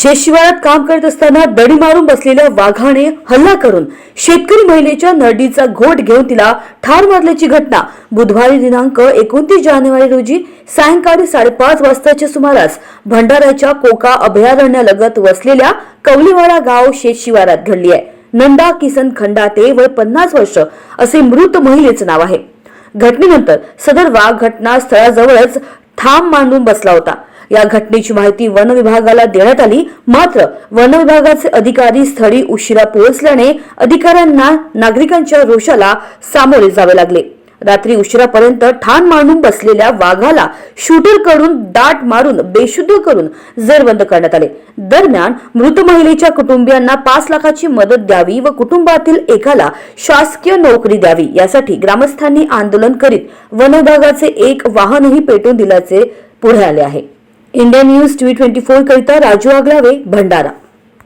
शेतशिवारात काम करत असताना दडी मारून बसलेल्या वाघाने हल्ला करून शेतकरी महिलेच्या नरडीचा घोट घेऊन तिला ठार मारल्याची घटना बुधवारी दिनांक 29 जानेवारी रोजी सायंकाळी 5:30 वाजताच्या सुमारास भंडाऱ्याच्या कोका अभयारण्यालगत वसलेल्या कवलीवाडा गाव शेतशिवारात घडली आहे. नंदा किसन खंडाते वय 50 वर्ष असे मृत महिलेचे नाव आहे. घटनेनंतर सदर वाघ घटनास्थळाजवळच ठाम मांडून बसला होता. या घटनेची माहिती वन विभागाला देण्यात आली, मात्र वन विभागाचे अधिकारी स्थळी उशिरा पोहोचल्याने अधिकाऱ्यांना नागरिकांच्या रोषाला सामोरे जावे लागले. रात्री उशिरापर्यंत ठाण मांडून बसलेल्या वाघाला शूटरकडून दाट मारून बेशुद्ध करून जेरबंद करण्यात आले. दरम्यान मृत महिलेच्या कुटुंबियांना 5 लाखाची मदत द्यावी व कुटुंबातील एकाला शासकीय नोकरी द्यावी यासाठी ग्रामस्थांनी आंदोलन करीत वन विभागाचे एक वाहनही पेटवून दिल्याचे पुढे आले आहे. इंडिया न्यूज TV 24 करिता राजू आगलावे, भंडारा.